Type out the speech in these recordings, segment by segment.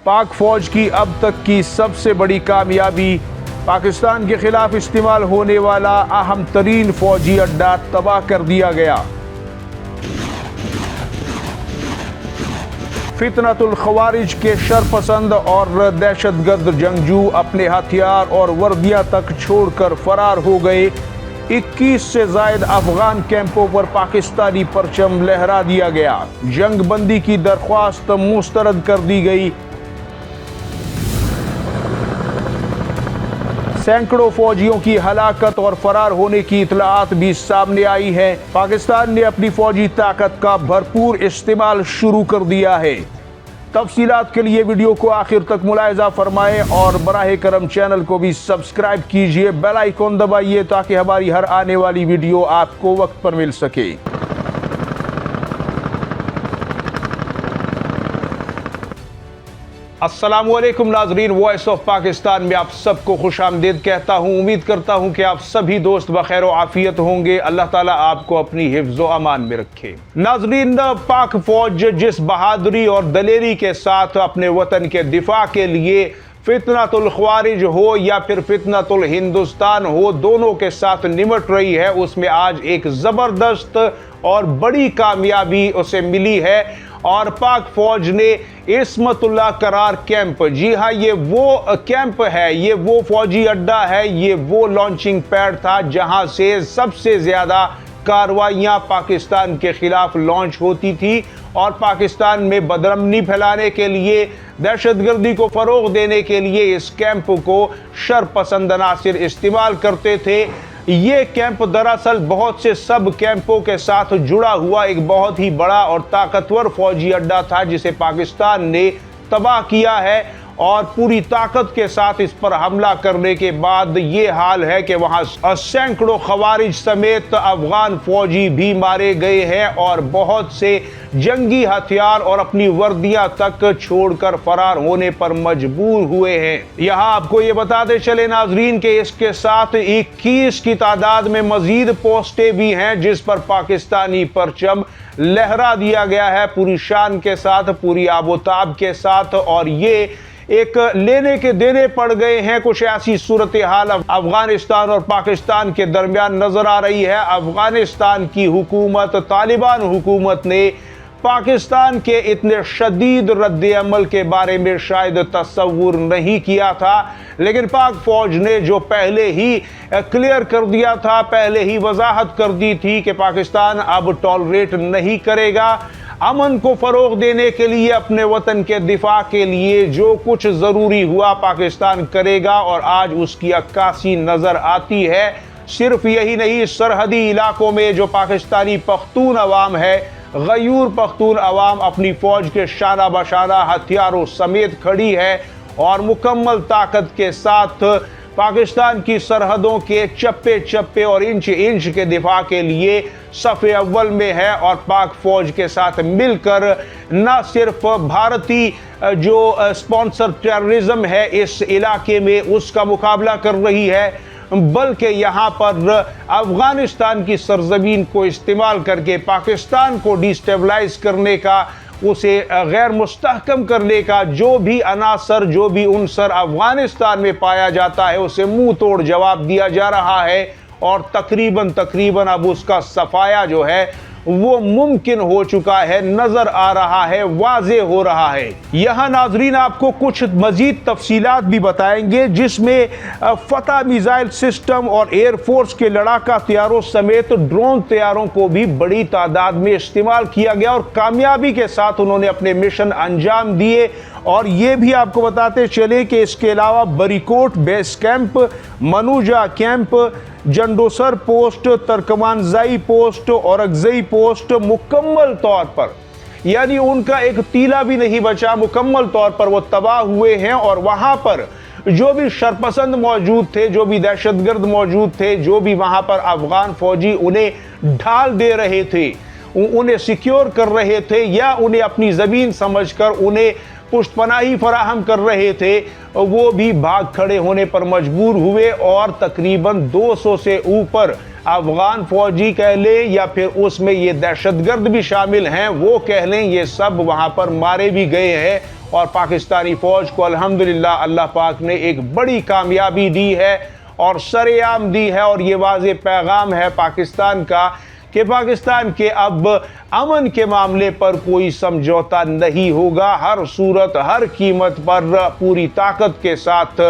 पाक फौज की अब तक की सबसे बड़ी कामयाबी, पाकिस्तान के खिलाफ इस्तेमाल होने वाला अहम तरीन फौजी अड्डा तबाह कर दिया गया। फितनतुल खवारिज के शरपसंद और दहशतगर्द जंगजू अपने हथियार और वर्दियां तक छोड़कर फरार हो गए। 21 से जायद अफगान कैंपों पर पाकिस्तानी परचम लहरा दिया गया। जंग बंदी की दरख्वास्त मुस्तरद कर दी गई। सैकड़ों फौजियों की हलाकत और फरार होने की इतलात भी सामने आई है। पाकिस्तान ने अपनी फौजी ताकत का भरपूर इस्तेमाल शुरू कर दिया है। तफसीलात के लिए वीडियो को आखिर तक मुलाहिजा फरमाएं और बराह करम चैनल को भी सब्सक्राइब कीजिए, बेल आइकॉन दबाइए ताकि हमारी हर आने वाली वीडियो आपको वक्त पर मिल सके। अस्सलामुअलैकुम नाजरीन, वॉइस ऑफ पाकिस्तान में आप सबको खुशामदीद कहता हूँ। उम्मीद करता हूँ कि आप सभी दोस्त बखैर आफियत होंगे। अल्लाह ताला आपको अपनी हिफ्ज़ व अमान में रखे। नाजरीन, पाक फौज जिस बहादुरी और दलेरी के साथ अपने वतन के दिफा के लिए फितनतुल ख्वारिज हो या फिर फितनतुल हिंदुस्तान हो, दोनों के साथ निमट रही है, उसमें आज एक ज़बरदस्त और बड़ी कामयाबी उसे मिली है। और पाक फौज ने इस्मतुल्लाह करार कैंप, जी हाँ, ये वो कैंप है, ये वो फौजी अड्डा है, ये वो लॉन्चिंग पैड था जहां से सबसे ज़्यादा कार्रवाइयाँ पाकिस्तान के खिलाफ लॉन्च होती थी। और पाकिस्तान में बदअमनी फैलाने के लिए, दहशतगर्दी को फ़रोग़ देने के लिए इस कैंप को शरपसंद अनासिर इस्तेमाल करते थे। ये कैंप दरअसल बहुत से सब कैंपों के साथ जुड़ा हुआ एक बहुत ही बड़ा और ताकतवर फौजी अड्डा था जिसे पाकिस्तान ने तबाह किया है। और पूरी ताकत के साथ इस पर हमला करने के बाद ये हाल है कि वहाँ सैकड़ों खवारिज समेत अफगान फौजी भी मारे गए हैं और बहुत से जंगी हथियार और अपनी वर्दियां तक छोड़कर फरार होने पर मजबूर हुए हैं। यहाँ आपको ये बताते चले नाजरीन कि इसके साथ 21 की तादाद में मजीद पोस्टें भी हैं जिस पर पाकिस्तानी परचम लहरा दिया गया है पूरी शान के साथ, पूरी आबोताब के साथ। और ये एक लेने के देने पड़ गए हैं। कुछ ऐसी सूरत हाल अफगानिस्तान और पाकिस्तान के दरमियान नजर आ रही है। अफगानिस्तान की हुकूमत, तालिबान हुकूमत ने पाकिस्तान के इतने शदीद रद्द अमल के बारे में शायद तस्वुर नहीं किया था, लेकिन पाक फौज ने जो पहले ही क्लियर कर दिया था, पहले ही वजाहत कर दी थी कि पाकिस्तान अब टॉलरेट नहीं करेगा। अमन को फ़रोग़ देने के लिए, अपने वतन के दिफा के लिए जो कुछ ज़रूरी हुआ पाकिस्तान करेगा। और आज उसकी अक्कासी नज़र आती है। सिर्फ यही नहीं, सरहदी इलाकों में जो पाकिस्तानी पख्तून अवाम है, गयूर पख्तून अवाम अपनी फ़ौज के शाना बशाना हथियारों समेत खड़ी है और मुकम्मल ताकत के साथ पाकिस्तान की सरहदों के चप्पे चप्पे और इंच इंच के दिफा के लिए सफ़े अव्वल में है। और पाक फौज के साथ मिलकर न सिर्फ भारतीय जो स्पॉन्सर टेररिज्म है इस इलाके में उसका मुकाबला कर रही है, बल्कि यहाँ पर अफगानिस्तान की सरजमीन को इस्तेमाल करके पाकिस्तान को डिस्टेबलाइज करने का, उसे गैर मुस्तहकम करने का जो भी अनासर, जो भी उनसर अफगानिस्तान में पाया जाता है उसे मुंह तोड़ जवाब दिया जा रहा है। और तकरीबन अब उसका सफाया जो है वो मुमकिन हो चुका है, नजर आ रहा है, वाज़े हो रहा है। यहाँ नाजरीन आपको कुछ मजीद तफसीलात भी बताएंगे जिसमें फतह मिसाइल सिस्टम और एयरफोर्स के लड़ाका तैयारों समेत ड्रोन तैयारों को भी बड़ी तादाद में इस्तेमाल किया गया और कामयाबी के साथ उन्होंने अपने मिशन अंजाम दिए। और ये भी आपको बताते चले कि इसके अलावा बरीकोट बेस कैंप, मनुजा कैंप, जंडोसर पोस्ट, तरकमानजाई पोस्ट और अगजई पोस्ट मुकम्मल तौर पर, यानी उनका एक तीला भी नहीं बचा, मुकम्मल तौर पर वो तबाह हुए हैं। और वहां पर जो भी शरपसंद मौजूद थे, जो भी दहशतगर्द मौजूद थे, जो भी वहां पर अफगान फौजी उन्हें ढाल दे रहे थे, उन्हें सिक्योर कर रहे थे या उन्हें अपनी ज़मीन समझकर उन्हें पुष्टपनाही फराहम कर रहे थे, वो भी भाग खड़े होने पर मजबूर हुए। और तकरीबन 200 से ऊपर अफगान फौजी कह लें या फिर उसमें ये दहशतगर्द भी शामिल हैं, वो कह लें, ये सब वहां पर मारे भी गए हैं और पाकिस्तानी फ़ौज को अल्हम्दुलिल्लाह अल्लाह पाक ने एक बड़ी कामयाबी दी है और सरेआम दी है। और ये वाज़ेह पैगाम है पाकिस्तान का कि पाकिस्तान के अब अमन के मामले पर कोई समझौता नहीं होगा। हर सूरत हर कीमत पर पूरी ताकत के साथ,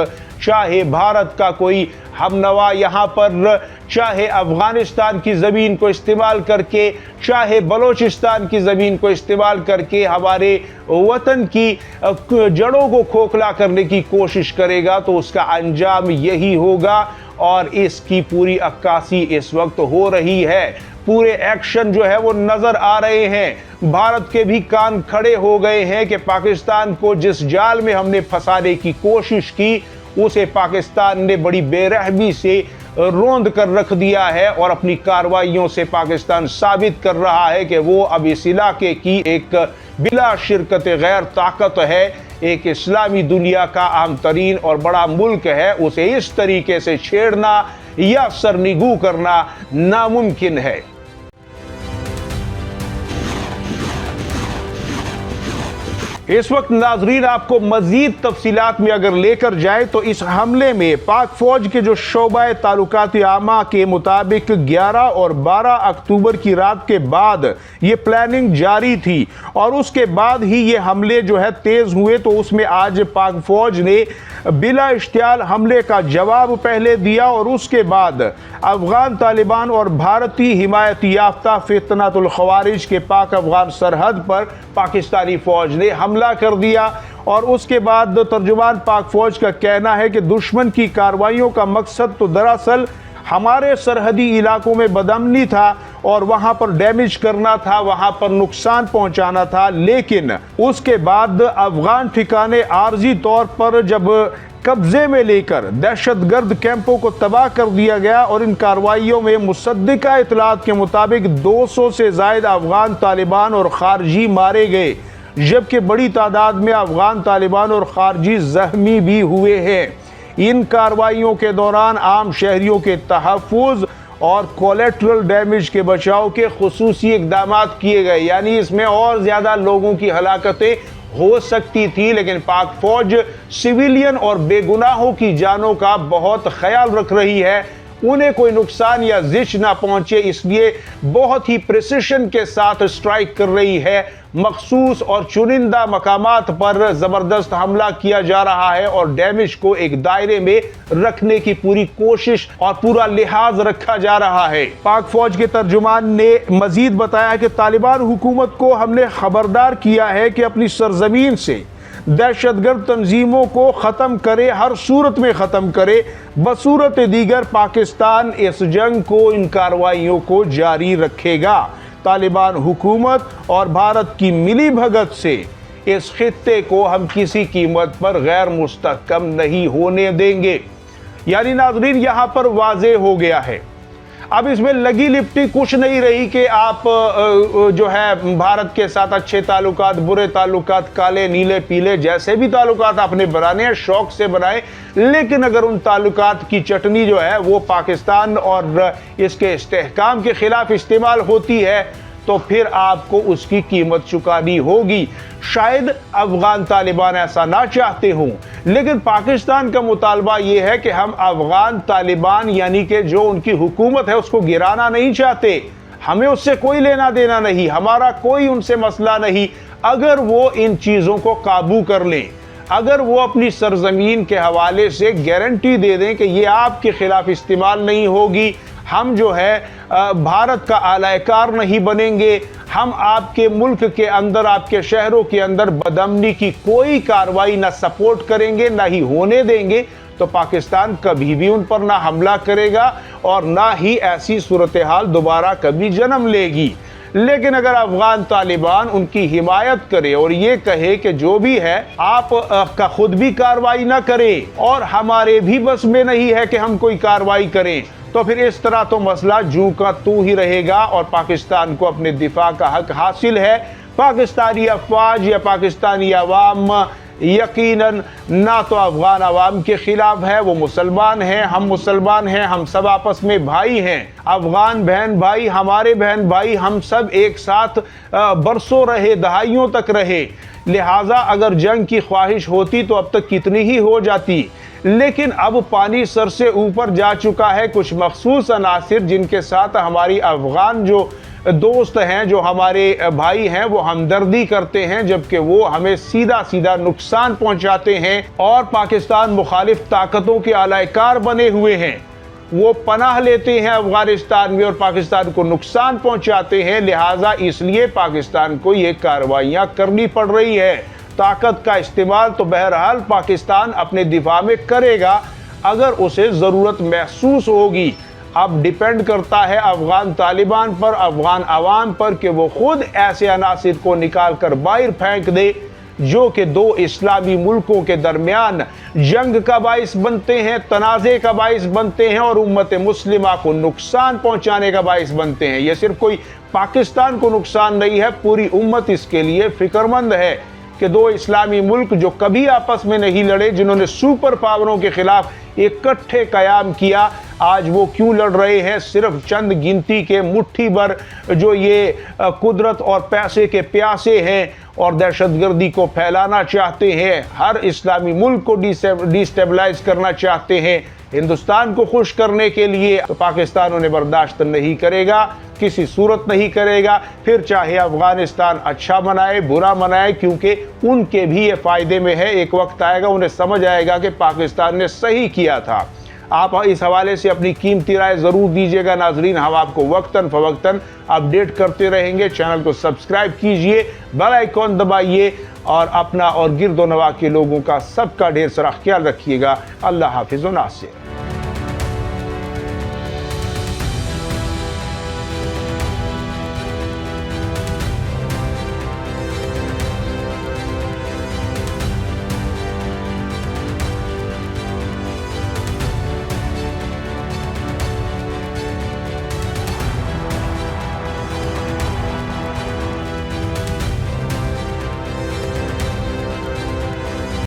चाहे भारत का कोई हमनवा यहाँ पर, चाहे अफगानिस्तान की ज़मीन को इस्तेमाल करके, चाहे बलोचिस्तान की ज़मीन को इस्तेमाल करके हमारे वतन की जड़ों को खोखला करने की कोशिश करेगा तो उसका अंजाम यही होगा। और इसकी पूरी अक्कासी इस वक्त हो रही है। पूरे एक्शन जो है वो नजर आ रहे हैं। भारत के भी कान खड़े हो गए हैं कि पाकिस्तान को जिस जाल में हमने फंसाने की कोशिश की उसे पाकिस्तान ने बड़ी बेरहमी से रोंद कर रख दिया है और अपनी कार्रवाइयों से पाकिस्तान साबित कर रहा है कि वो अब इस इलाके की एक बिला शिरकत गैर ताकत है, एक इस्लामी दुनिया का अहम तरीन और बड़ा मुल्क है। उसे इस तरीके से छेड़ना या सरनिगू करना नामुमकिन है। इस वक्त नाजरीन आपको मजीद तफसीलात में अगर लेकर जाए तो इस हमले में पाक फौज के जो शोबा ताल्लुकात आमा के मुताबिक 11 और 12 अक्टूबर की रात के बाद ये प्लानिंग जारी थी और उसके बाद ही ये हमले जो है तेज हुए। तो उसमें आज पाक फौज ने बिला इश्तियाल हमले का जवाब पहले दिया और उसके बाद अफगान तालिबान और भारतीय हिमायत याफ्ता फितनातुल खवारिज के पाक अफगान सरहद पर पाकिस्तानी फौज ने हमला कर दिया। और उसके बाद तर्जुमान पाक फौज का कहना है कि दुश्मन की कार्रवाइयों का मकसद तो दरअसल हमारे सरहदी इलाकों में बदअमनी था और वहां पर डैमेज करना था, वहां पर नुकसान पहुंचाना था। लेकिन उसके बाद अफगान ठिकाने आर्जी तौर पर जब कब्जे में लेकर दहशतगर्द कैंपों को तबाह कर दिया गया और इन कार्रवाइयों में मुसद्दिका इतलात के मुताबिक 200 से ज़ायद अफगान तालिबान और खारजी मारे गए, जबकि बड़ी तादाद में अफगान तालिबान और खारजी जख्मी भी हुए हैं। इन कार्रवाइयों के दौरान आम शहरियों के तहफ़्फ़ुज़ और कोलेट्रल डैमेज के बचाव के खुसूसी इक़दाम किए गए, यानी इसमें और ज़्यादा लोगों की हलाकतें हो सकती थी। लेकिन पाक फौज सिविलियन और बेगुनाहों की जानों का बहुत ख्याल रख रही है, उन्हें कोई नुकसान या जिच ना पहुंचे, इसलिए बहुत ही प्रिसिशन के साथ स्ट्राइक कर रही है। मखसूस और चुनिंदा मकामात पर ज़बरदस्त हमला किया जा रहा है और डैमेज को एक दायरे में रखने की पूरी कोशिश और पूरा लिहाज रखा जा रहा है। पाक फौज के तर्जुमान ने मजीद बताया कि तालिबान हुकूमत को हमने खबरदार किया है कि अपनी सरजमीन से दहशतगर्द तंजीमों को ख़त्म करे, हर सूरत में ख़त्म करे। बसूरत दीगर पाकिस्तान इस जंग को, इन कार्रवाइयों को जारी रखेगा। तालिबान हुकूमत और भारत की मिली भगत से इस खित्ते को हम किसी कीमत पर गैर मुस्तहकम नहीं होने देंगे। यानी नाजरीन यहाँ पर वाज़ेह हो गया है, अब इसमें लगी लिपटी कुछ नहीं रही कि आप जो है भारत के साथ अच्छे ताल्लुकात, बुरे ताल्लुकात, काले नीले पीले जैसे भी ताल्लुकात आपने बनाने हैं शौक से बनाए, लेकिन अगर उन ताल्लुकात की चटनी जो है वो पाकिस्तान और इसके इस्तेहकाम के खिलाफ इस्तेमाल होती है तो फिर आपको उसकी कीमत चुकानी होगी। शायद अफगान तालिबान ऐसा ना चाहते हों, लेकिन पाकिस्तान का मुतालबा यह है कि हम अफगान तालिबान यानी कि जो उनकी हुकूमत है उसको गिराना नहीं चाहते। हमें उससे कोई लेना देना नहीं, हमारा कोई उनसे मसला नहीं। अगर वो इन चीज़ों को काबू कर लें, अगर वो अपनी सरजमीन के हवाले से गारंटी दे दें कि ये आपके खिलाफ इस्तेमाल नहीं होगी, हम जो है भारत का आलाकार नहीं बनेंगे, हम आपके मुल्क के अंदर, आपके शहरों के अंदर बदअमनी की कोई कार्रवाई ना सपोर्ट करेंगे, ना ही होने देंगे, तो पाकिस्तान कभी भी उन पर ना हमला करेगा और ना ही ऐसी सूरत हाल दोबारा कभी जन्म लेगी। लेकिन अगर अफगान तालिबान उनकी हिमायत करे और ये कहे कि जो भी है आप का खुद भी कार्रवाई ना करें और हमारे भी बस में नहीं है कि हम कोई कार्रवाई करें, तो फिर इस तरह तो मसला जू का तू ही रहेगा और पाकिस्तान को अपने दिफा का हक हासिल है। पाकिस्तानी अफवाज या पाकिस्तानी अवाम यकीनन ना तो अफगान अवाम के खिलाफ है, वो मुसलमान हैं, हम मुसलमान हैं, हम सब आपस में भाई हैं। अफगान बहन भाई, हमारे बहन भाई, हम सब एक साथ बरसों रहे, दहाइयों तक रहे। लिहाजा अगर जंग की ख्वाहिश होती तो अब तक कितनी ही हो जाती। लेकिन अब पानी सर से ऊपर जा चुका है। कुछ मखसूस अनासिर जिनके साथ हमारी अफगान जो दोस्त हैं, जो हमारे भाई हैं, वो हमदर्दी करते हैं, जबकि वो हमें सीधा सीधा नुकसान पहुंचाते हैं और पाकिस्तान मुखालिफ ताकतों के आलाकार बने हुए हैं। वो पनाह लेते हैं अफगानिस्तान में और पाकिस्तान को नुकसान पहुंचाते हैं। लिहाजा इसलिए पाकिस्तान को ये कार्रवाइयां करनी पड़ रही है। ताकत का इस्तेमाल तो बहरहाल पाकिस्तान अपने दिफा में करेगा अगर उसे ज़रूरत महसूस होगी। अब डिपेंड करता है अफगान तालिबान पर, अफगान अवाम पर कि वो खुद ऐसे अनासिर को निकाल कर बाहर फेंक दे जो कि दो इस्लामी मुल्कों के दरमियान जंग का बाइस बनते हैं, तनाज़े का बाइस बनते हैं और उम्मत मुस्लिमा को नुकसान पहुंचाने का बाइस बनते हैं। यह सिर्फ कोई पाकिस्तान को नुकसान नहीं है, पूरी उम्मत इसके लिए फिक्रमंद है कि दो इस्लामी मुल्क जो कभी आपस में नहीं लड़े, जिन्होंने सुपर पावरों के खिलाफ इकट्ठे कयाम किया, आज वो क्यों लड़ रहे हैं? सिर्फ चंद गिनती के मुट्ठी भर जो ये कुदरत और पैसे के प्यासे हैं और दहशतगर्दी को फैलाना चाहते हैं, हर इस्लामी मुल्क को डिस्टेबलाइज करना चाहते हैं, हिंदुस्तान को खुश करने के लिए। तो पाकिस्तान उन्हें बर्दाश्त नहीं करेगा, किसी सूरत नहीं करेगा। फिर चाहे अफगानिस्तान अच्छा मनाए, बुरा मनाए, क्योंकि उनके भी ये फायदे में है। एक वक्त आएगा उन्हें समझ आएगा कि पाकिस्तान ने सही किया था। आप इस हवाले से अपनी कीमती राय ज़रूर दीजिएगा नाजरीन। हम आपको वक्तन फवक्तन अपडेट करते रहेंगे। चैनल को सब्सक्राइब कीजिए, बेल आइकॉन दबाइए और अपना और गिरदो नवा के लोगों का सबका ढेर सारा ख्याल रखिएगा। अल्लाह हाफिज़ व नासिर।